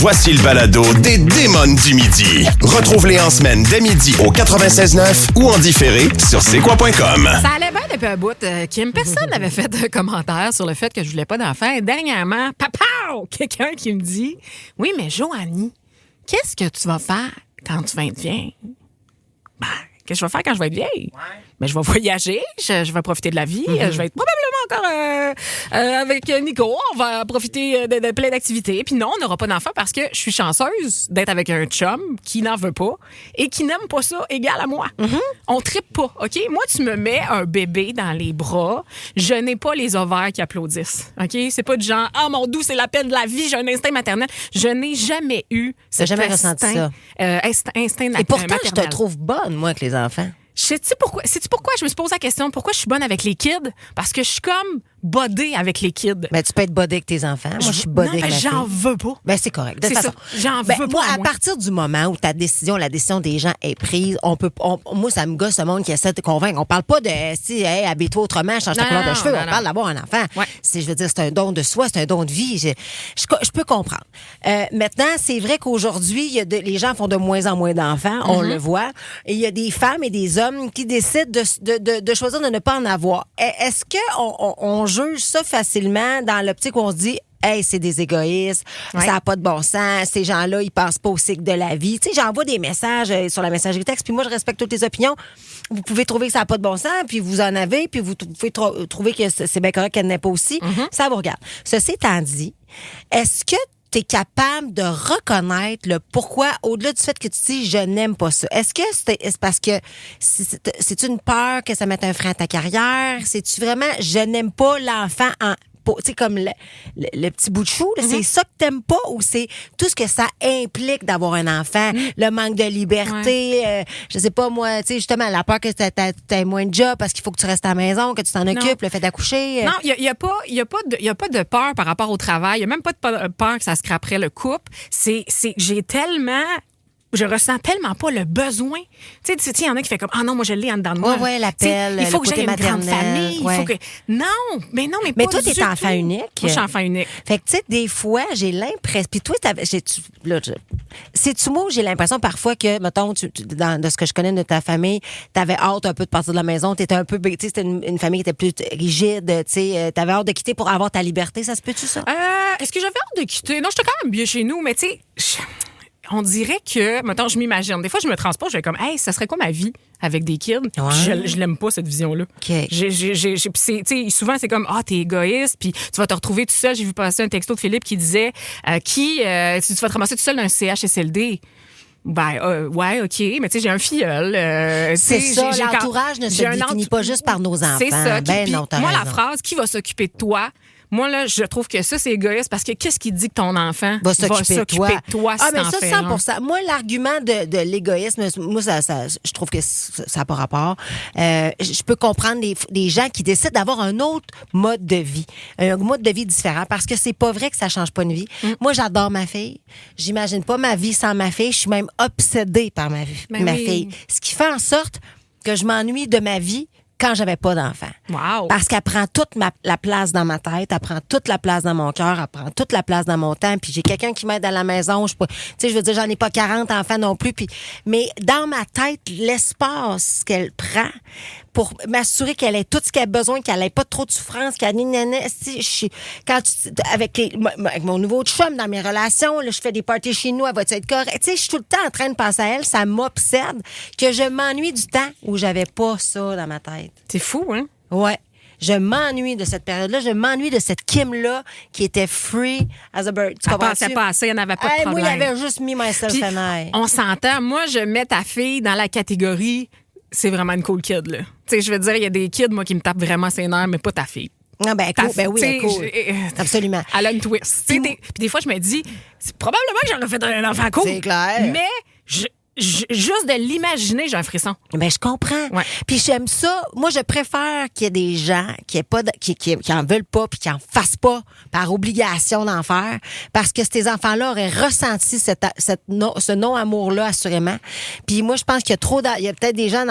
Voici le balado des Démons du midi. Retrouve-les en semaine dès midi au 96.9 ou en différé sur c'est-quoi.com. Ça allait bien depuis un bout. Kim, personne n'avait fait de commentaire sur le fait que je voulais pas d'enfant. Et dernièrement, papa, quelqu'un qui me dit « Oui, mais Joanie, qu'est-ce que tu vas faire quand tu vas être vieille? » Ben, qu'est-ce que je vais faire quand je vais être vieille? Ouais. Mais je vais voyager, je vais profiter de la vie, je vais être probablement encore avec Nico, on va profiter de plein d'activités. Puis non, on n'aura pas d'enfant parce que je suis chanceuse d'être avec un chum qui n'en veut pas et qui n'aime pas ça égal à moi. On trippe pas, OK? Moi, tu me mets un bébé dans les bras, je n'ai pas les ovaires qui applaudissent, OK? C'est pas du genre « Ah, mon doux, c'est la peine de la vie, j'ai un instinct maternel. » Je n'ai jamais eu cet jamais ressenti ça. Instinct Et pourtant, maternel. je te trouve bonne, moi, avec les enfants. Sais-tu pourquoi je me suis posé la question? Pourquoi je suis bonne avec les kids? Parce que je suis comme bodée avec les kids. Mais tu peux être bodée avec tes enfants. Moi, je suis bodée avec ma fille. J'en veux pas. Ben, c'est correct. De toute façon, J'en veux pas. Moi, à partir du moment où la décision des gens est prise, moi, ça me gosse ce monde qui essaie de te convaincre. On parle pas de, hey, habille-toi autrement, change ta couleur de cheveux. On parle d'avoir un enfant. Ouais. Je veux dire, c'est un don de soi, c'est un don de vie. Je peux comprendre. Maintenant, c'est vrai qu'aujourd'hui, les gens font de moins en moins d'enfants. On le voit. Et il y a des femmes et des hommes qui décident de choisir de ne pas en avoir. Est-ce qu'on juge ça facilement dans l'optique où on se dit hey, c'est des égoïstes, ça n'a pas de bon sens, ces gens-là, ils pensent pas au cycle de la vie. Tu sais, j'envoie des messages sur la messagerie texte, puis moi, je respecte toutes les opinions. Vous pouvez trouver que ça n'a pas de bon sens, puis vous en avez, puis vous pouvez trouver que c'est bien correct qu'elle n'ait pas aussi. Ça vous regarde. Ceci étant dit, est-ce que tu es capable de reconnaître le pourquoi, au-delà du fait que tu dis « je n'aime pas ça ». Est-ce que c'est parce que c'est une peur que ça mette un frein à ta carrière? C'est-tu vraiment « je n'aime pas l'enfant en... » Tu sais, comme le petit bout de chou, là, c'est ça que t'aimes pas ou c'est tout ce que ça implique d'avoir un enfant, le manque de liberté, je sais pas moi, tu sais, justement, la peur que t'aies moins de job parce qu'il faut que tu restes à la maison, que tu t'en occupes, le fait d'accoucher. Non, il y a pas de peur par rapport au travail. Il y a même pas de peur que ça scraperait le couple. Je ressens tellement pas le besoin. Tu sais, il y en a qui fait comme non, moi je l'ai en dedans de moi. Ouais, l'appel, il faut que côté j'aie une grande famille, ouais. il faut que non, mais mais pas toi du t'es enfant tout. unique. Moi, je suis enfant unique. Fait que tu sais des fois, j'ai l'impression puis toi c'est-tu moi où j'ai l'impression parfois que mettons de ce que je connais de ta famille, t'avais hâte un peu de partir de la maison, t'étais un peu tu sais c'était une famille qui était plus rigide, tu sais, t'avais hâte de quitter pour avoir ta liberté, ça se peut-tu ça? Est-ce que j'avais hâte de quitter? Non, j'étais quand même bien chez nous, mais tu sais on dirait que, mettons, je m'imagine. Des fois, je me transporte, je vais comme, hey, ça serait quoi ma vie avec des kids? Ouais. Je l'aime pas, cette vision-là. Okay. Souvent, c'est comme, t'es égoïste, puis tu vas te retrouver tout seul. J'ai vu passer un texto de Philippe qui disait, tu vas te ramasser tout seul dans un CHSLD. Ben, ouais, OK, mais tu sais, j'ai un filleul. C'est ça, l'entourage ne se définit pas juste par nos enfants. C'est ça. Moi, la raison. phrase, qui va s'occuper de toi? Moi, là, je trouve que ça, c'est égoïste parce que qu'est-ce qui dit que ton enfant va s'occuper de toi? Si mais ça, 100%. Moi, l'argument de l'égoïsme, moi, ça, je trouve que ça n'a pas rapport. Je peux comprendre des gens qui décident d'avoir un autre mode de vie, un mode de vie différent, parce que c'est pas vrai que ça change pas une vie. Moi, j'adore ma fille. J'imagine pas ma vie sans ma fille. Je suis même obsédée par ma fille. Ce qui fait en sorte que je m'ennuie de ma vie quand j'avais pas d'enfant. Wow. Parce qu'elle prend toute la place dans ma tête, elle prend toute la place dans mon cœur, elle prend toute la place dans mon temps, puis j'ai quelqu'un qui m'aide à la maison, tu sais, je veux dire, j'en ai pas 40 enfants non plus, mais dans ma tête, l'espace qu'elle prend pour m'assurer qu'elle ait tout ce qu'elle a besoin, qu'elle ait pas trop de souffrance, qu'elle avec mon nouveau chum dans mes relations, là, je fais des parties chez nous, elle va être correcte. Tu sais, je suis tout le temps en train de penser à elle, ça m'obsède que je m'ennuie du temps où j'avais pas ça dans ma tête. C'est fou, hein? Ouais. Je m'ennuie de cette période-là. Je m'ennuie de cette Kim-là qui était free as a bird. Tu comprends? Elle passait pas assez, il n'y en avait pas de problème. Moi, il avait juste mis myself and I. On s'entend. Moi, je mets ta fille dans la catégorie c'est vraiment une cool kid, là. Tu sais, je veux dire, il y a des kids, moi, qui me tapent vraiment ses nerfs, mais pas ta fille. Ah ben, cool. Ben oui, elle est cool. Absolument. Elle a une twist. Puis des fois, je me dis, c'est probablement que j'aurais fait un enfant cool. C'est clair. Mais juste de l'imaginer, j'ai un frisson. Ben, je comprends. Ouais. Puis j'aime ça. Moi, je préfère qu'il y ait des gens qui en veulent pas puis qui en fassent pas par obligation d'en faire, parce que ces enfants-là auraient ressenti ce non-amour-là, assurément. Puis moi, je pense qu'il y a peut-être des gens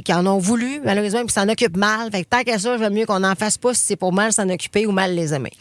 qui en ont voulu, malheureusement, puis s'en occupent mal. Fait que tant qu'à ça, je veux mieux qu'on n'en fasse pas si c'est pour mal s'en occuper ou mal les aimer.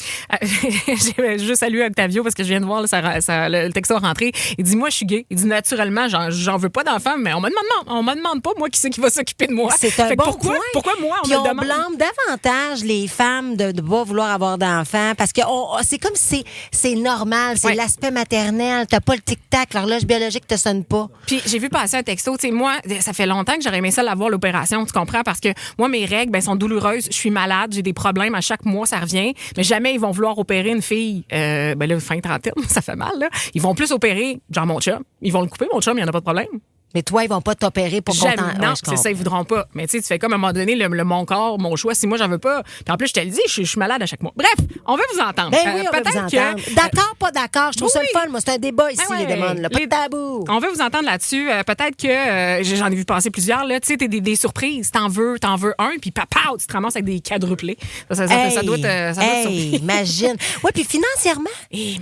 J'ai juste salué Octavio parce que je viens de voir le texto rentré. Il dit, moi, je suis gay. Il dit, naturellement, j'en veux pas d'enfants, mais on me demande pas, moi, qui c'est qui va s'occuper de moi. C'est un bon point. Pourquoi moi, puis on blâme davantage les femmes de pas vouloir avoir d'enfants, parce que c'est comme si c'est normal, c'est l'aspect maternel. T'as pas le tic-tac, l'horloge biologique te sonne pas. Puis j'ai vu passer un texto, tu sais, moi, ça fait longtemps que j'aurais aimé ça l'avoir, l'opération, tu comprends? Parce que moi, mes règles, sont douloureuses, je suis malade, j'ai des problèmes, à chaque mois, ça revient, mais jamais ils vont vouloir opérer une fille, là, fin trentaine, ça fait mal, là. Ils vont plus opérer, genre mon chum. Ils vont le couper, mon chum, il y en a pas de problème. Mais toi, ils vont pas t'opérer pour qu'on t'en... Non, c'est ça, ils voudront pas. Mais tu sais, tu fais comme à un moment donné, mon corps, mon choix, si moi, j'en veux pas. Puis en plus, je te le dis, je suis malade à chaque mois. Bref, on veut vous entendre. Ben oui, on veut vous entendre. D'accord, pas d'accord. Je trouve ça le fun. Moi, c'est un débat ici, les demandes. Là. Pas de tabou. On veut vous entendre là-dessus. Peut-être que, j'en ai vu passer plusieurs, là. Tu sais, t'es des surprises. T'en veux un, puis papa, tu te ramasses avec des quadruplés. Ça doit te imagine. Oui, puis financièrement,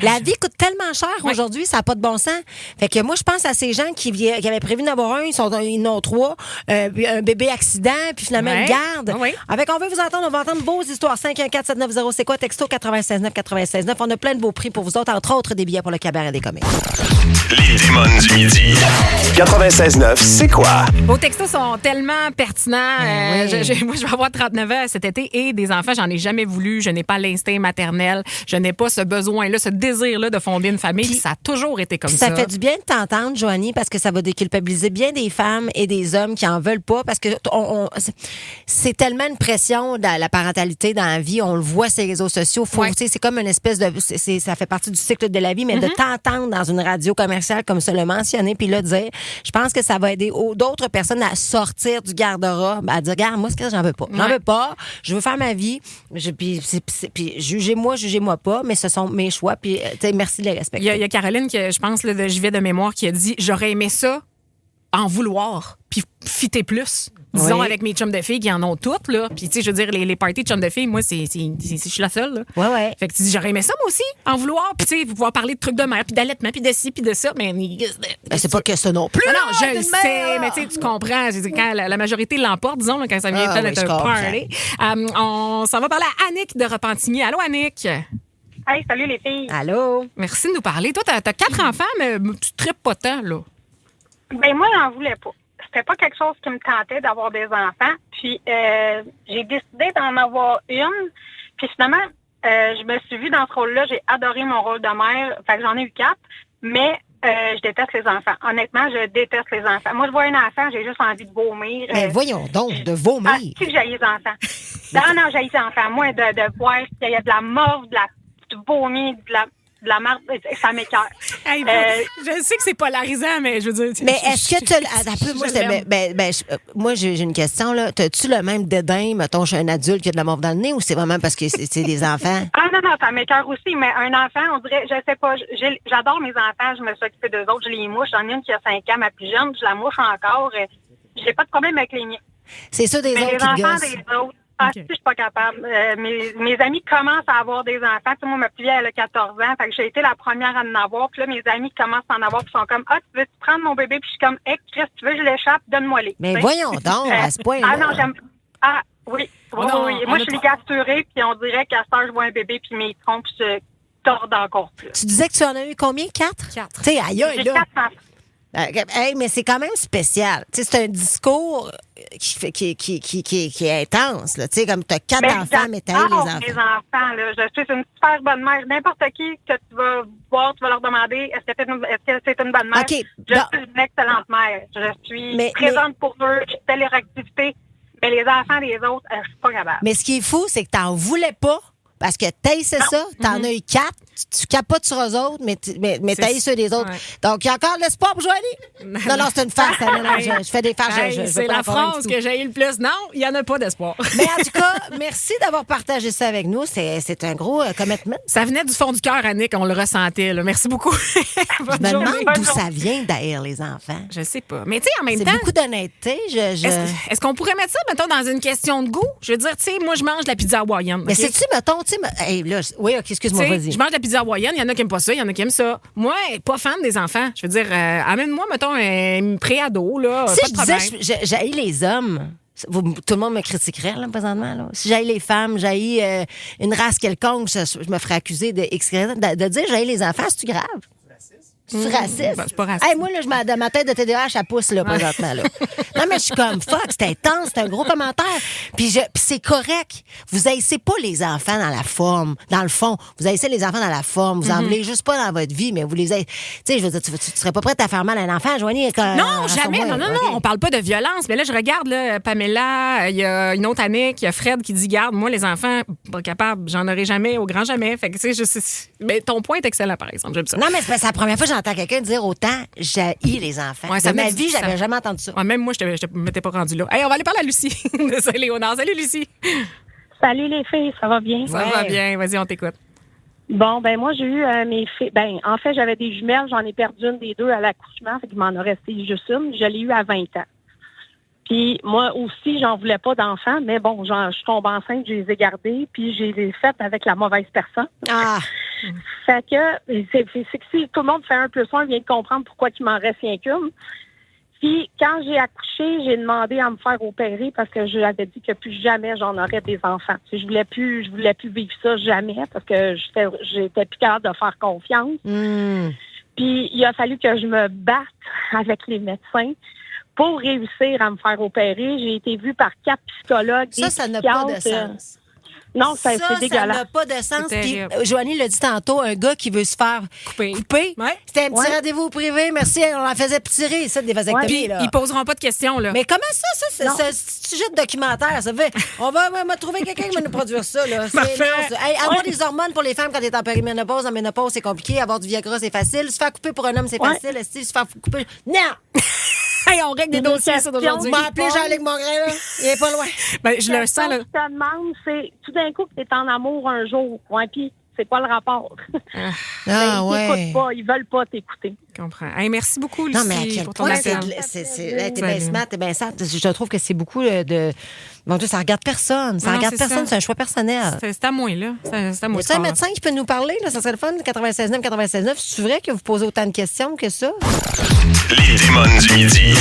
la vie coûte tellement cher aujourd'hui, ça n'a pas de bon sens. Fait que moi, je pense à ces gens qui avaient prévu d'en avoir un, ils en ont 3, un bébé accident, puis finalement une garde. Oui. Avec on veut vous entendre, on va entendre vos histoires. 514-790, c'est quoi? Texto 96.9. On a plein de beaux prix pour vous autres, entre autres des billets pour le cabaret des comiques. Les démons du midi. 96.9, c'est quoi? Vos textos sont tellement pertinents. Oui. Moi, je vais avoir 39 ans cet été et des enfants, j'en ai jamais voulu. Je n'ai pas l'instinct maternel. Je n'ai pas ce besoin-là, ce désir-là de fonder une famille. Puis ça a toujours été comme ça. Ça fait du bien de t'entendre, Joanie, parce que ça va déculpabiliser bien des femmes et des hommes qui en veulent pas, parce que c'est tellement une pression dans la parentalité dans la vie. On le voit sur les réseaux sociaux. C'est comme une espèce de... ça fait partie du cycle de la vie, mais de t'entendre dans une radio commerciale comme ça, le mentionner, puis là, dire, je pense que ça va aider d'autres personnes à sortir du garde-robe, à dire, regarde, moi, ce que j'en veux pas. J'en veux pas. Je veux faire ma vie. Puis jugez-moi pas, mais ce sont mes choix. Puis, merci de les respecter. Il y a Caroline, je pense, là, j'y vais de mémoire, qui a dit, j'aurais aimé ça en vouloir, puis fitter plus. Disons, avec mes chums de filles qui en ont toutes, là. Puis, tu sais, je veux dire, les parties de chums de filles, moi, je suis la seule, là. Ouais. Fait que tu dis, j'aurais aimé ça, moi aussi, en vouloir. Puis, tu sais, pouvoir parler de trucs de mère, puis d'allaitement, puis de ci, puis de ça. Mais c'est pas que ça non plus. Non, je le sais, mais tu sais, tu comprends. Quand la majorité l'emporte, disons, là, quand ça vient d'être un party. On s'en va parler à Annick de Repentigny. Allô, Annick? Hey, salut les filles. Allô? Merci de nous parler. Toi, t'as 4 enfants, mais tu tripes pas tant, là. Ben moi, j'en voulais pas. C'était pas quelque chose qui me tentait d'avoir des enfants. Puis, j'ai décidé d'en avoir une. Puis finalement, je me suis vue dans ce rôle-là. J'ai adoré mon rôle de mère. Fait que j'en ai eu 4. Mais je déteste les enfants. Honnêtement, je déteste les enfants. Moi, je vois un enfant, j'ai juste envie de vomir. Mais voyons donc, de vomir. Si que j'ai les enfants. Non, j'ai les enfants. Moi, de voir qu'il y a de la morve, du vomi, de la marde, ça m'écoeure. Hey, je sais que c'est polarisant, mais je veux dire... Mais est-ce que moi, j'ai une question, là. T'as-tu le même dédain, mettons, chez un adulte qui a de la morve dans le nez, ou c'est vraiment parce que c'est des enfants? Ah non, ça m'écoeure aussi, mais un enfant, on dirait, je sais pas, j'adore mes enfants, je me suis occupée d'eux autres, je les mouche. J'en ai une qui a 5 ans, ma plus jeune, je la mouche encore. J'ai pas de problème avec les miens. C'est ça des autres qui les enfants des autres. Si je suis pas capable. Mes amis commencent à avoir des enfants. Tu sais, moi, ma plus vieille, elle a 14 ans. Fait que j'ai été la première à en avoir. Puis là, mes amis commencent à en avoir. Puis sont comme, tu veux prendre mon bébé? Puis je suis comme, Chris, tu veux, je l'échappe, donne-moi-les. Mais voyons donc, à ce point-là. Ah non, j'aime. Ah, oui. Oui. Moi, je suis gasturée. Puis on dirait qu'à ce temps, je vois un bébé. Puis mes trompes se tordent encore plus. Tu disais que tu en as eu combien? 4? 4. Tu sais, aïe, j'ai là. 4 enfants. Hey, mais c'est quand même spécial. Tu sais, c'est un discours qui est intense. Tu sais, comme tu as 4 enfants, mais tu as les enfants. Les enfants, là, je suis une super bonne mère. N'importe qui que tu vas voir, tu vas leur demander est-ce que c'est une bonne mère. Okay. Je suis une excellente mère. Je suis présente pour eux. Je fais leur activité. Mais les enfants des autres, je suis pas capable. Mais ce qui est fou, c'est que tu n'en voulais pas. Parce que c'est ça, t'en as eu 4, tu capotes sur eux autres, mais t'haïs ceux des autres. Ouais. Donc, il y a encore de l'espoir pour Joanie? Non, c'est une farce. Je fais des farces. C'est la phrase que j'ai eu le plus. Non, il n'y en a pas d'espoir. Mais en tout cas, merci d'avoir partagé ça avec nous. C'est un gros commitment. Ça venait du fond du cœur, Annick. On le ressentait. Là. Merci beaucoup. Je me demande d'où ça vient d'haïr les enfants. Je sais pas. Mais tu sais, en même temps... C'est beaucoup d'honnêteté. Est-ce qu'on pourrait mettre ça, mettons, dans une question de goût? Je veux dire, tu sais, moi, je mange de la pizza hawaïenne. Mais c'est-tu, mettons, tu sais... Hey, là, oui, OK, excuse-moi, vas-y. Je mange de la pizza hawaïenne. Il y en a qui n'aiment pas ça, il y en a qui aiment ça. Moi, pas fan des enfants. Je veux dire, amène-moi, mettons, un pré-ado, là. Si je disais, j'haïs les hommes... Tout le monde me critiquerait, là, présentement. Là. Si j'haïs les femmes, j'haïs une race quelconque, je me ferais accuser de dire j'haïs les enfants. C'est-tu grave? C'est raciste? Ben, c'est pas raciste. Hey, moi, là, de ma tête de TDAH, ça pousse, là, présentement. Là. Non, mais je suis comme, fuck, c'est intense, c'est un gros commentaire. Puis c'est correct. Vous haïssez pas les enfants dans la forme, dans le fond. Vous haïssez les enfants dans la forme. Vous en voulez juste pas dans votre vie, mais vous les haïssez. Tu sais, je veux dire, tu serais pas prête à faire mal à un enfant, Joanie? Non, jamais. Non. On parle pas de violence. Mais là, je regarde, là, Pamela, il y a une autre année, il y a Fred qui dit, garde, moi, les enfants, pas capable, j'en aurai jamais, au grand jamais. Fait que, tu sais, mais ton point est excellent, par exemple. J'aime ça. Non, mais c'est la première fois que j'entends quelqu'un dire autant j'haïs les enfants. Ouais, de ma vie, j'avais jamais entendu ça. Ouais, même moi, je ne m'étais pas rendue là. Hey, on va aller parler à Lucie de Saint-Léonard. Salut, Lucie. Salut, les filles. Ça va bien? Ça va bien. Vas-y, on t'écoute. Bon, ben moi, j'ai eu mes filles. Ben, en fait, j'avais des jumelles. J'en ai perdu une des deux à l'accouchement. Fait qu'il m'en a resté juste une. Je l'ai eu à 20 ans. Puis moi aussi, j'en voulais pas d'enfants, mais bon, je suis tombée enceinte, je les ai gardés, puis je les ai faites avec la mauvaise personne. Ah! Fait que c'est que si tout le monde fait 1 + 1, vient de comprendre pourquoi il m'en reste rien qu'une. Puis quand j'ai accouché, j'ai demandé à me faire opérer parce que je lui avais dit que plus jamais j'en aurais des enfants. Je voulais plus vivre ça jamais parce que j'étais plus capable de faire confiance. Puis il a fallu que je me batte avec les médecins pour réussir à me faire opérer. J'ai été vue par 4 psychologues. Ça n'a pas de sens. Non, c'est dégueulasse. Ça n'a pas de sens. Puis, Joanie l'a dit tantôt, un gars qui veut se faire couper. Ouais. C'était un petit rendez-vous privé. Merci, on la faisait tirer, ça, des vasectomies. Puis, ils poseront pas de questions, là. Mais comment ça? C'est un sujet de documentaire. Ça fait, on va trouver quelqu'un qui va nous produire ça, là. Avoir des hormones pour les femmes quand t'es en périménopause, en ménopause, c'est compliqué. Avoir du Viagra, c'est facile. Se faire couper pour un homme, c'est facile. Se faire couper... Non! Hey, on règle des dossiers, ça, d'aujourd'hui. Je m'ai appelé Jean-Luc Mongrain, là. Il est pas loin. Ben, je le sens, là. Ce que je te demande, c'est tout d'un coup que tu es en amour un jour. Ouais, puis c'est quoi le rapport? Ouais. Ils t'écoutent pas, ils veulent pas t'écouter. Je comprends. Hey, merci beaucoup, Lucie, non, mais à quel pour ton point appel. t'es bien smart, t'es bien smart. Je trouve que c'est beaucoup de... Mon Dieu, ça regarde personne. Ça regarde personne, c'est un choix personnel. C'est à moi, là. C'est à moi. C'est un médecin qui peut nous parler, là. Ça serait le fun, 96.9, 96.9. C'est vrai que vous posez autant de questions que ça? Les démons du midi.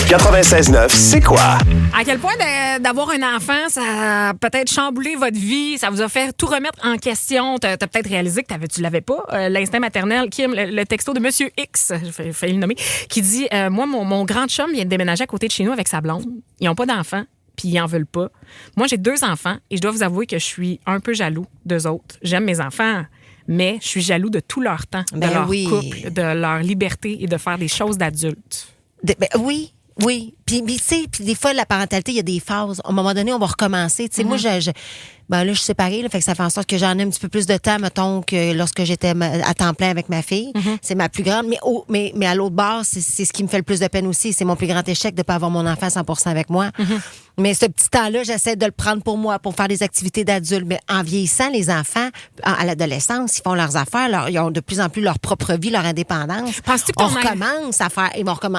96.9, c'est quoi? À quel point d'avoir un enfant, ça a peut-être chamboulé votre vie, ça vous a fait tout remettre en question. T'as peut-être réalisé que tu l'avais pas. L'instinct maternel, Kim, le texto de Monsieur X, j'ai failli le nommer, qui dit moi, mon grand chum vient de déménager à côté de chez nous avec sa blonde. Ils n'ont pas d'enfants, puis ils en veulent pas. Moi, j'ai 2 enfants et je dois vous avouer que je suis un peu jaloux d'eux autres. J'aime mes enfants, mais je suis jaloux de tout leur temps, de leur couple, de leur liberté et de faire des choses d'adultes. Oui. Puis tu sais, des fois, la parentalité, il y a des phases. À un moment donné, on va recommencer. Tu sais, moi, là, je suis séparée, là, fait que ça fait en sorte que j'en ai un petit peu plus de temps, mettons, que lorsque j'étais à temps plein avec ma fille. C'est ma plus grande. Mais à l'autre bord, c'est ce qui me fait le plus de peine aussi. C'est mon plus grand échec de ne pas avoir mon enfant 100% avec moi. Mais ce petit temps-là, j'essaie de le prendre pour moi, pour faire des activités d'adultes. Mais en vieillissant, les enfants, à l'adolescence, ils font leurs affaires, ils ont de plus en plus leur propre vie, leur indépendance. On recommence à faire...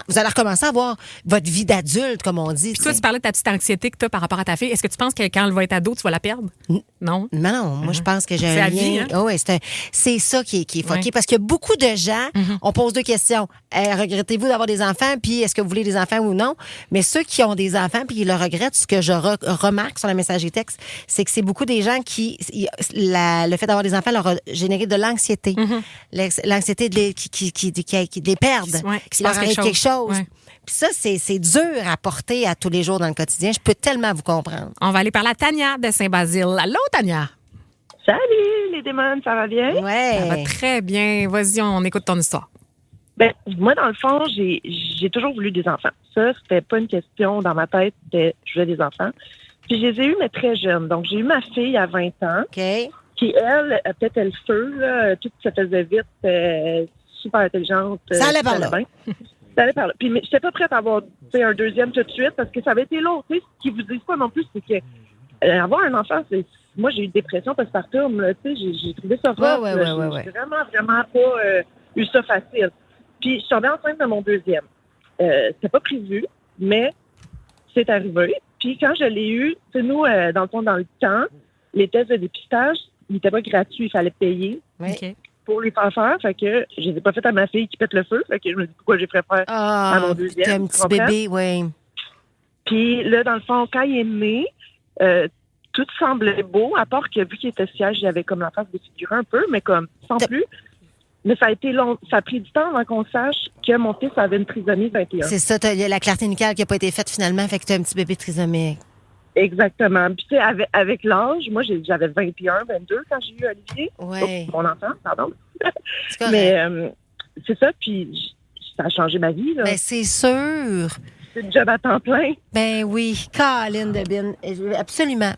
Vous allez recommencer à avoir votre vie d'adulte, comme on dit. Puis toi, tu parlais de ta petite anxiété que tu as par rapport à ta fille. Est-ce que tu penses que quand elle va être ado, tu vas la perdre? Non? Non. Moi, je pense que j'ai un lien... Vie, hein? Oui, c'est ça qui est fucké. Parce qu'il y a beaucoup de gens, on pose 2 questions. Regrettez-vous d'avoir des enfants? Puis est-ce que vous voulez des enfants ou non? Mais ceux qui ont des enfants puis qui le regrettent, ce que je remarque sur la messagerie texte, c'est que c'est beaucoup des gens qui... le fait d'avoir des enfants leur a généré de l'anxiété. L'anxiété qui les perdent. Qui leur arrive quelque chose. Puis ça, c'est dur à porter à tous les jours dans le quotidien. Je peux tellement vous comprendre. On va aller parler à Tania de Saint-Basile. Allô, Tania? Salut, les démons, ça va bien? Ouais. Ça va très bien. Vas-y, on écoute ton histoire. Ben, moi, dans le fond, j'ai toujours voulu des enfants. Ça, c'était pas une question dans ma tête, c'était je voulais des enfants. Puis je les ai eus, mais très jeunes. Donc, j'ai eu ma fille à 20 ans, qui Puis elle pétait le feu, là, tout se faisait vite, super intelligente. Ça allait par là. Ça allait par là. Puis, mais j'étais pas prête à avoir un deuxième tout de suite parce que ça avait été long. Tu sais, ce qu'ils vous disent pas non plus, c'est que avoir un enfant, c'est... Moi, j'ai eu une dépression postpartum, là, tu sais, j'ai trouvé ça rough. J'ai vraiment pas eu ça facile. Puis, je suis tombée enceinte de mon deuxième. C'était pas prévu, mais c'est arrivé. Puis, quand je l'ai eu, tu sais, nous, dans le fond, dans le temps, les tests de dépistage, ils n'étaient pas gratuits, il fallait payer pour les faire faire. Fait que je les ai pas fait à ma fille qui pète le feu. Fait que je me dis pourquoi j'ai fait faire à mon deuxième. T'es un petit bébé, oui. Puis là, dans le fond, quand il est né, tout semblait beau, à part que vu qu'il était siège, il avait comme la face défigurée un peu, mais comme sans plus. Mais ça a été long. Ça a pris du temps avant qu'on sache que mon fils avait une trisomie 21. C'est ça, t'as la clarté nucléaire qui n'a pas été faite finalement, fait que t'as un petit bébé trisomique. Exactement. Puis tu sais, avec l'âge, moi j'avais 21, 22 quand j'ai eu Olivier. Oui. Mon enfant, pardon. C'est correct. Mais c'est ça, puis ça a changé ma vie, là. Ben, c'est sûr. C'est une job à temps plein. Ben oui, Caroline Debine, absolument.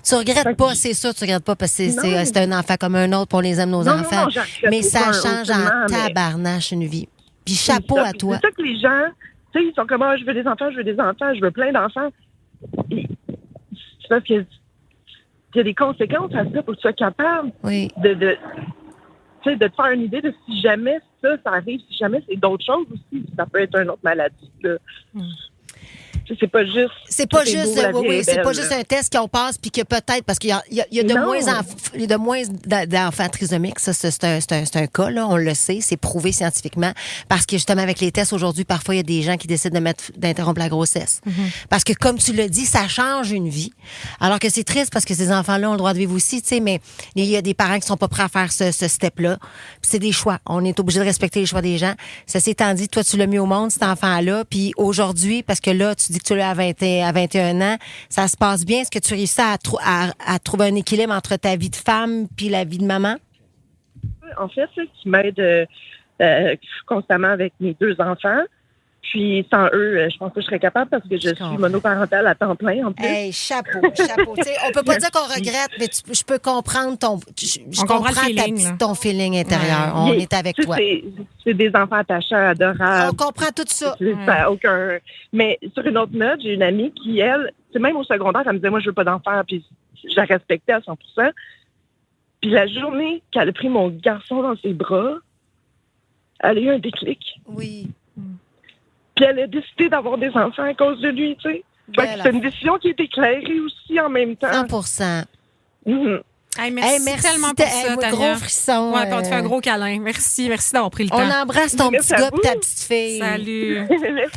Tu regrettes pas, c'est sûr, tu regrettes pas parce que c'est un enfant comme un autre, puis on les aime nos enfants. Non, mais ça change en tabarnache une vie. Puis chapeau à toi. C'est ça que les gens, tu sais, ils sont comme, je veux des enfants, je veux plein d'enfants. C'est parce qu'il y a des conséquences à ça pour que tu sois capable de te faire une idée de si jamais ça arrive, si jamais c'est d'autres choses aussi, ça peut être une autre maladie. Là. C'est pas juste. C'est pas juste, c'est pas juste un test qu'on passe puis que peut-être parce qu'il y a de moins d'enfants trisomiques, ça c'est un cas là, on le sait, c'est prouvé scientifiquement parce que justement avec les tests aujourd'hui, parfois il y a des gens qui décident d'interrompre la grossesse. Parce que comme tu l'as dit, ça change une vie. Alors que c'est triste parce que ces enfants-là ont le droit de vivre aussi, tu sais, mais il y a des parents qui sont pas prêts à faire ce step-là. Puis c'est des choix. On est obligé de respecter les choix des gens. Ceci étant dit, toi tu l'as mis au monde cet enfant-là, puis aujourd'hui parce que là tu dis que tu l'as à 21 ans, ça se passe bien? Est-ce que tu réussis à trouver un équilibre entre ta vie de femme puis la vie de maman? En fait, c'est qui m'aide constamment avec mes deux enfants. Puis sans eux, je pense que je serais capable parce que je suis monoparentale à temps plein en plus. Hey, chapeau. T'sais, on peut pas dire qu'on regrette, mais je peux comprendre je comprends ton feeling intérieur. On est avec toi. C'est des enfants attachants, adorables. On comprend tout ça. Aucun. Mais sur une autre note, j'ai une amie qui, elle, même au secondaire, elle me disait, moi, je veux pas d'enfants, puis je la respectais à 100%. Puis la journée qu'elle a pris mon garçon dans ses bras, elle a eu un déclic. Oui. Puis elle a décidé d'avoir des enfants à cause de lui, tu sais. C'est une décision qui est éclairée aussi en même temps. 100%. Hey, merci tellement pour ça, Tania. Gros frisson. Ouais, on te fait un gros câlin. Merci d'avoir pris le temps. On embrasse ton petit gars et ta petite fille. Salut.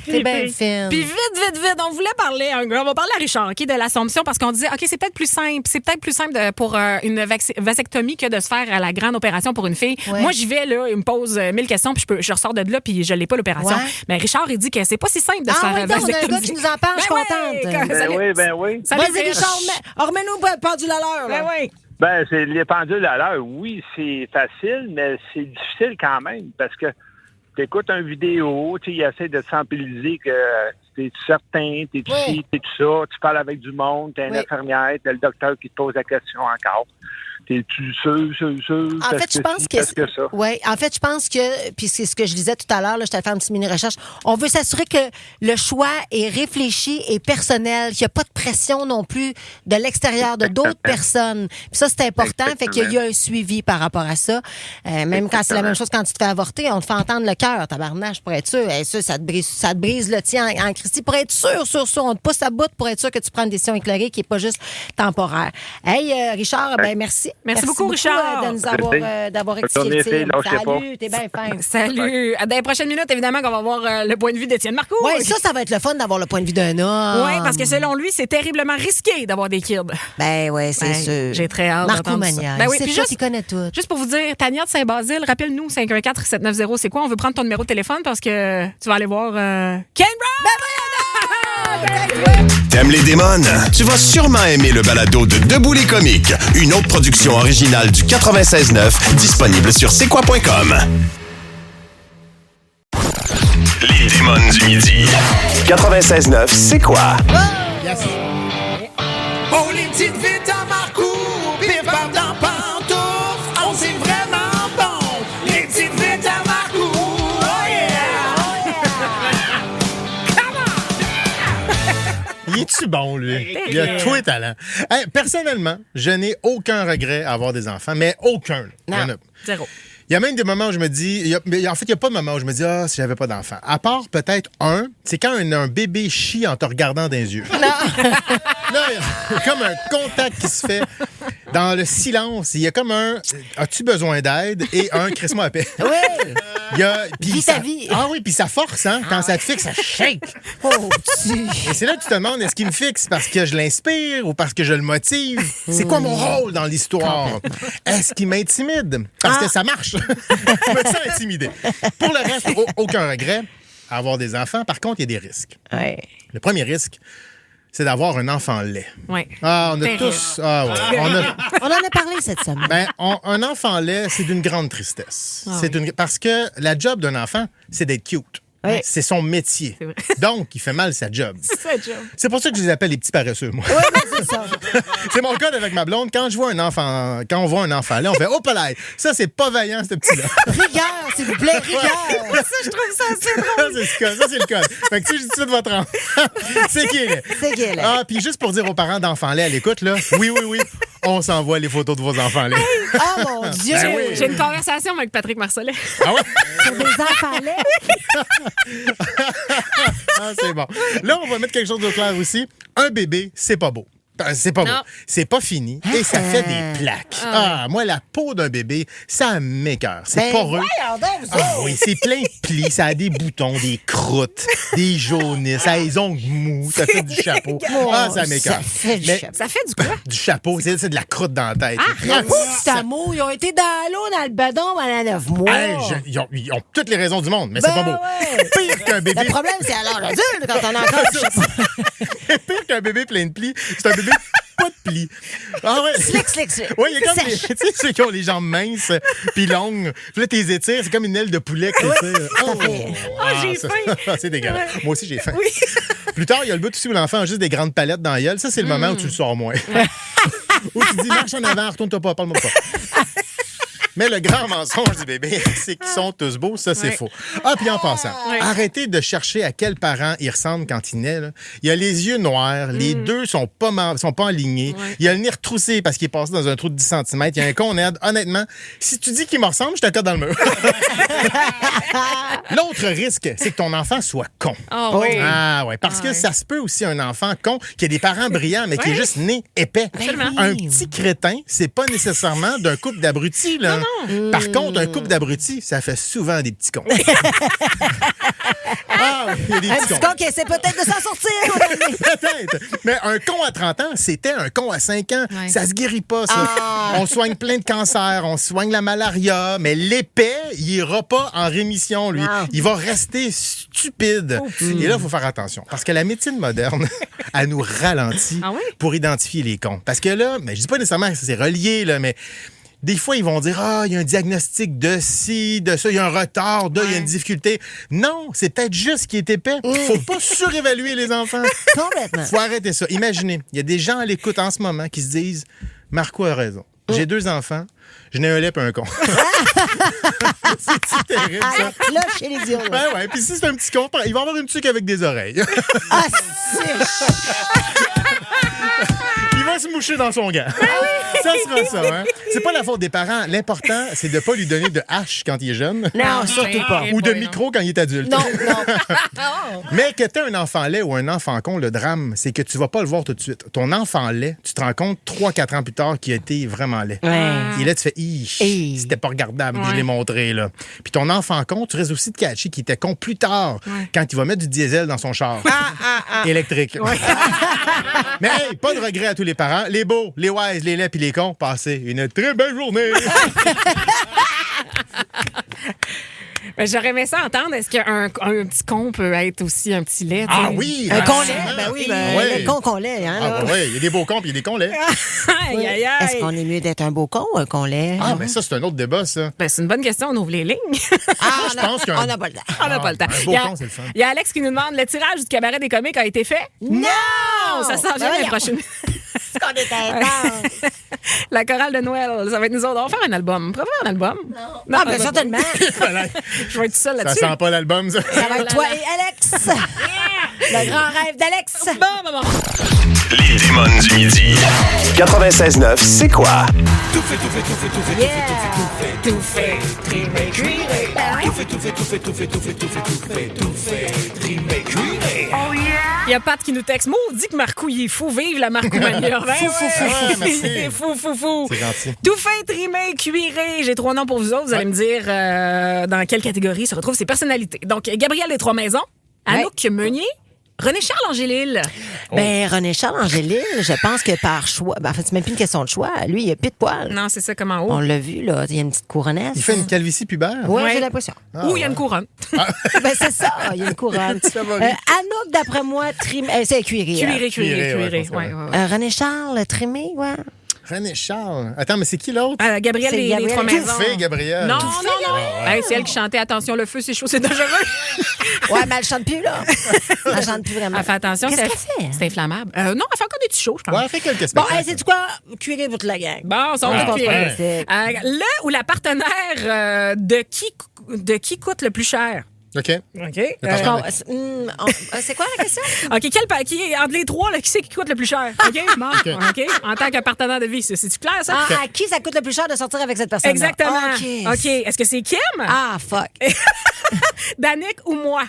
C'est bien fine. Puis vite, on voulait parler, on va parler à Richard, de l'Assomption, parce qu'on disait, OK, c'est peut-être plus simple. C'est peut-être plus simple pour une vasectomie que de se faire la grande opération pour une fille. Ouais. Moi, j'y vais, là, il me pose 1000 questions, puis je ressors de là, puis je l'ai pas l'opération. Ouais. Mais Richard, il dit que c'est pas si simple de se faire vasectomie. On a un gars qui nous en parle, je suis contente. Ben oui. Vas-y, Richard, remets-nous le pendule à l'heure. Ben oui. Ben, c'est les pendules à l'heure. Oui, c'est facile, mais c'est difficile quand même parce que tu écoutes une vidéo, tu essaies de te sensibiliser que t'es certain, t'es ci, t'es tout ça, tu parles avec du monde, t'es une infirmière, t'as le docteur qui te pose la question encore. T'es-tu sûr? En fait, je pense que oui, en fait, je pense que, puis c'est ce que je disais tout à l'heure, là, je t'allais faire une petite mini-recherche, on veut s'assurer que le choix est réfléchi et personnel, qu'il n'y a pas de pression non plus de l'extérieur de d'autres personnes. Puis ça, c'est important, fait qu'il y a un suivi par rapport à ça. Même quand c'est la même chose quand tu te fais avorter, on te fait entendre le cœur, tabarnache, pour être sûr. Ça te brise le tien en Christie. Pour être sûr, on te pousse à bout pour être sûr que tu prends une décision éclairée qui n'est pas juste temporaire. Hey, Richard, merci. Merci beaucoup, Richard. De nous d'avoir expliqué. Salut, t'es bien fin. Salut. Dans les prochaines minutes, évidemment, qu'on va voir le point de vue d'Étienne Marcoux. Oui, ça va être le fun d'avoir le point de vue d'un homme. Oui, parce que selon lui, c'est terriblement risqué d'avoir des kids. Ben oui, c'est sûr. J'ai très hâte d'entendre ça. Ben oui, c'est toi qui connais tout. Juste pour vous dire, Tania de Saint-Basile, rappelle-nous 514-790, c'est quoi? On veut prendre ton numéro de téléphone parce que tu vas aller voir Ken Brown! T'aimes les démons? Tu vas sûrement aimer le balado de Debout les comiques, une autre production originale du 96.9, disponible sur c'est-quoi.com. Les démons du midi. 96.9, c'est quoi? Yes. Oh, les petites vites à Marcoux, pif, paf, dans pantoute. est bon, lui. Il a tous les talents. Hey, personnellement, je n'ai aucun regret à avoir des enfants, mais aucun. Zéro. Il y a même des moments où je me dis... en fait, il n'y a pas de moment où je me dis « Ah, si j'avais pas d'enfant. » À part peut-être c'est quand un bébé chie en te regardant dans les yeux. Là, il y a comme un contact qui se fait dans le silence. Il y a comme un « As-tu besoin d'aide? » et un « Crisse-moi à paix. » Oui. Vis ta vie. Ah oui, puis ça force, hein? Quand ça te fixe, ça shake. Oh, petit. Et c'est là que tu te demandes, est-ce qu'il me fixe parce que je l'inspire ou parce que je le motive? C'est quoi mon rôle dans l'histoire? Est-ce qu'il m'intimide? Parce que ça marche. Je me sens intimidé. Pour le reste, aucun regret à avoir des enfants. Par contre, il y a des risques. Ouais. Le premier risque, c'est d'avoir un enfant laid. Oui. Ah, on a tous... Ah, ouais. On en a parlé cette semaine. Ben, un enfant laid, c'est d'une grande tristesse. Parce que la job d'un enfant, c'est d'être cute. Oui. C'est son métier. Donc, il fait mal sa job. C'est pour ça que je les appelle les petits paresseux, moi. Oui, mais c'est ça. C'est mon cas avec ma blonde. Quand on voit un enfant là, on fait « Oh, palais! Ça, c'est pas vaillant, ce petit-là. » Rigueur, s'il vous plaît, rigueur. Ça, je trouve ça assez drôle. Ça, c'est le cas. Fait que si je dis ça de votre enfant, c'est qui est laid. C'est qui est laid. Ah, puis juste pour dire aux parents d'enfants laid à l'écoute, là, oui, on s'envoie les photos de vos enfants laid. Oh, mon Dieu. Ben oui. J'ai une conversation avec Patrick Marcellet. Ah ouais? Pour des enfants laids. Ah, c'est bon. Là, on va mettre quelque chose de clair aussi. Un bébé, c'est pas beau. C'est pas beau. C'est pas fini et ça fait des plaques. Moi, la peau d'un bébé, ça m'écoeure. C'est poreux. Oui, c'est plein de plis. Ça a des boutons, des croûtes, des jaunisses, ça a les ongles mous, ça fait du chapeau. Ça m'écoeure. Ça fait du quoi? Du chapeau, c'est de la croûte dans la tête. Petit amour, ils ont été dans l'eau, dans le bedon pendant 9 mois. Ils ont toutes les raisons du monde, mais c'est pas beau. Pire qu'un bébé. Le problème, c'est à l'âge adulte quand on a encore du chapeau. Pire qu'un bébé plein de plis, c'est un bébé pas de plis. Ah ouais. Slick. Oui, il y a comme tu sais, ceux qui ont les jambes minces puis longues. Puis là, t'es étires, c'est comme une aile de poulet que tu j'ai faim. C'est dégueulasse. Moi aussi, j'ai faim. Oui. Plus tard, il y a le bout aussi où l'enfant a juste des grandes palettes dans la gueule. Ça, c'est le moment où tu le sors moins. Où tu dis, marche en avant, retourne-toi pas, parle-moi pas. Mais le grand mensonge du bébé, c'est qu'ils sont tous beaux. Ça, c'est faux. Ah, puis en passant, arrêtez de chercher à quels parents il ressemble quand il naît. Là. Il a les yeux noirs, les deux sont pas alignés. Il a le nez retroussé parce qu'il est passé dans un trou de 10 cm. Il y a un con-aide. Honnêtement, si tu dis qu'il me ressemble, je te cote dans le mur. L'autre risque, c'est que ton enfant soit con. Oh, oui. Ah, ouais. Parce que ça se peut aussi un enfant con qui a des parents brillants, mais qui est juste né épais. Absolument. Un petit crétin, c'est pas nécessairement d'un couple d'abrutis, là. Non. Par contre, un couple d'abrutis, ça fait souvent des petits cons. Il y a des petits cons. Un petit con qui essaie peut-être de s'en sortir. Peut-être. Mais un con à 30 ans, c'était un con à 5 ans. Ouais. Ça se guérit pas, ça. On soigne plein de cancers, on soigne la malaria, mais l'épais, il ira pas en rémission, lui. Non. Il va rester stupide. Et là, il faut faire attention. Parce que la médecine moderne, elle nous ralentit pour identifier les cons. Parce que là, je dis pas nécessairement que c'est relié, là, mais... Des fois, ils vont dire « il y a un diagnostic de ci, de ça, il y a un retard, il y a une difficulté. » Non, c'est peut-être juste qu'il est épais. Faut pas surévaluer les enfants. Complètement. Faut arrêter ça. Imaginez, il y a des gens à l'écoute en ce moment qui se disent « Marco a raison. J'ai 2 enfants. Je n'ai un lait et un con. » C'est terrible, ça. Là, chez les yeux. Ouais. Puis si c'est un petit con, il va avoir une tuque avec des oreilles. Il va se moucher dans son gant. Ça sera ça, hein? C'est pas la faute des parents. L'important, c'est de pas lui donner de hache quand il est jeune. Non, surtout pas. Ou de micro quand il est adulte. Non. Mais que tu aies un enfant laid ou un enfant con, le drame, c'est que tu vas pas le voir tout de suite. Ton enfant laid, tu te rends compte 3-4 ans plus tard qu'il a été vraiment laid. Et là, tu fais, c'était pas regardable, je l'ai montré, là. Puis ton enfant con, tu risques aussi de catcher qu'il était con plus tard, quand il va mettre du diesel dans son char. Électrique. Mais hey, pas de regret à tous les parents. Les beaux, les wise, les laids puis les cons, passez une très belle journée. J'aurais aimé ça entendre. Est-ce qu'un petit con peut être aussi un petit lait? Ah oui! Un con lait? Le con qu'on lait. Hein, oui, il y a des beaux cons puis il y a des cons laits. Est-ce qu'on est mieux d'être un beau con ou un con lait? Mais ça, c'est un autre débat, ça. C'est une bonne question. On ouvre les lignes. Je pense qu'on n'a pas le temps. On n'a pas le temps. Un beau con, c'est le fun. Il y a Alex qui nous demande, le tirage du cabaret des comiques a été fait? Non! Ça s'en vient l'année prochaine. C'est qu'on est intense. La chorale de Noël, ça va être nous autres. On va faire un album. On pourrait faire un album? Non, bien certainement. Je vais être seule là-dessus. Ça sent pas l'album, ça. Ça va être toi et Alex. Le grand rêve d'Alex. Bon. Les démons du midi. 96.9, c'est quoi? Tout fait, trimé, cuiré. Oh yeah! Il y a Pat qui nous texte. Maudit que Marcou, il est fou. Vive la Marcoumania. Fou. C'est gentil. Tout fait, trimé, cuiré. J'ai 3 noms pour vous autres. Vous allez me dire dans quelle catégorie se retrouvent ces personnalités. Donc, Gabriel des Trois-Maisons, Anouk Meunier, René-Charles Angélil. Ben, René-Charles Angélil, je pense que par choix. Ben, en fait, c'est même plus une question de choix. Lui, il a plus de poils. Non, c'est ça, comme en haut. On l'a vu, là. Il y a une petite couronnesse. Il fait une calvitie pubère? Oui, Ouais. j'ai l'impression. Ou il y a une couronne. Ben, c'est ça. Il y a une couronne. Anouk, d'après moi, c'est cuiré. Cuiré. Ouais. René-Charles, trimé, ouais. René Charles. Attends, mais c'est qui l'autre? Gabriel C'est des Gabriel. Trois-Maisons. Tout fait, Gabriel. Non. ouais. Hey, c'est elle qui chantait Attention, le feu, c'est chaud, c'est dangereux. Ouais, mais elle chante plus, là. Elle chante plus vraiment. Elle fait attention. Qu'est-ce qu'elle fait? C'est inflammable. Non, elle fait encore des petits shows, je pense. Ouais, elle fait quelques Bon, spectacles. c'est du quoi? Cuiré pour toute la gang. Bon, ça, on Je va pense cuire. pas que c'est- Le ou la partenaire de qui coûte le plus cher? OK. OK. C'est quoi la question? OK, qui entre les trois, là, qui c'est qui coûte le plus cher? OK? Bon, OK. En tant que partenaire de vie, c'est-tu clair, ça? Ah, à qui ça coûte le plus cher de sortir avec cette personne? Exactement. OK. Est-ce que c'est Kim? Ah, fuck. Danick ou moi?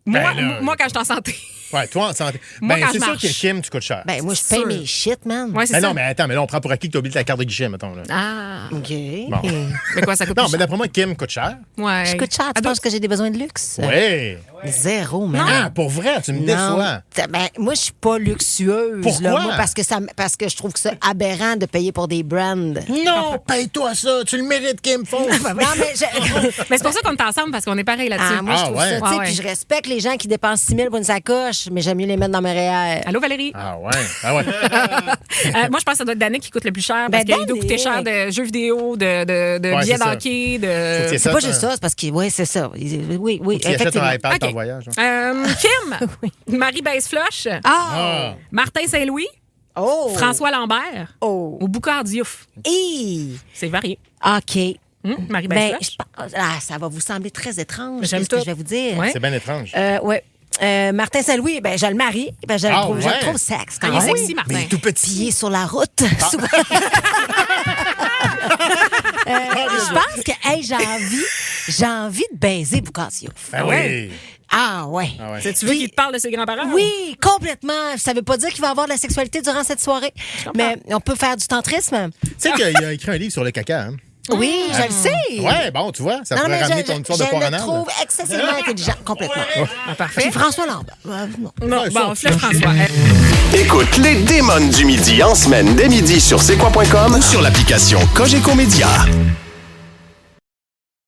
Ben là, Moi, quand je suis en santé. Ouais, toi, en santé. Moi, quand c'est je sûr marche. que Kim, tu coûtes cher. Ben, moi, je paye Sûr. mes shit, man. Ouais, c'est Ben ça. non, mais attends, mais là, on prend pour acquis que tu as oublié ta carte de guichet, mettons. Là. Ah. OK. Bon. Mais quoi, ça coûte Non, plus mais cher? d'après moi, Kim coûte cher. Ouais. Je coûte cher. Tu penses que j'ai des besoins de luxe? Oui. Zéro, man. Ah, pour vrai, tu me déçois. Ben, moi, je suis pas luxueuse. Pourquoi? Là, moi, parce que je trouve que c'est aberrant de payer pour des brands. Non, paye-toi ça. Tu le mérites, Kim. Fonce. Non, mais Mais c'est pour ça qu'on est ensemble, parce qu'on est pareil là-dessus. moi, je Ah, trouve ouais. ça, tu sais, Ah, ouais. puis je respecte les gens qui dépensent 6 000 pour une sacoche, mais j'aime mieux les mettre dans mes REER. Allô, Valérie? Ah ouais. Ah ouais. Moi, je pense que ça doit être Danick qui coûte le plus cher parce Ben, qu'il doit coûter cher de jeux vidéo, de Ouais, billets c'est ça. d'hockey, Faut que de... tu C'est pas Ça, juste ça, c'est parce que, oui, c'est ça. Oui, Tu achètes effectivement. un iPad OK. en voyage. hein. Kim, Marie Baisse-Flush, Ah! Martin Saint-Louis, Oh! François Lambert Oh! ou Boucard Diouf. Hi! C'est varié. OK. Marie Ben, Baisse-Flush? ça va vous sembler très étrange, J'aime ce que tout. je vais vous dire. Ouais. C'est bien étrange. Ouais. Martin Saint-Louis, ben, je le marie. Ben, je le Ah, trouve, je ouais. le trouve sexe quand Il est même. sexy, Martin. Mais il est tout Puis il petit. est sur la route. souvent. Je pense que hey, j'ai envie de baiser Boucard Diouf. Ah oui. Ah ouais. Ah ouais. Tu veux qu'il te parle de ses grands-parents? Oui, complètement. Ça veut pas dire qu'il va avoir de la sexualité durant cette soirée. Mais on peut faire du tantrisme. Tu sais qu'il a écrit un livre sur le caca. Hein? Oui, je le sais. Ouais, bon, tu vois, ça pourrait ramener ton histoire de je foire le anale. trouve excessivement intelligent, complètement. Ah, parfait. Puis François Lambert. Non. Non, Ouais, bon, ça, Fleur François. Écoute les démons du midi en semaine dès midi sur c'est quoi.com ou sur l'application Cogeco Média.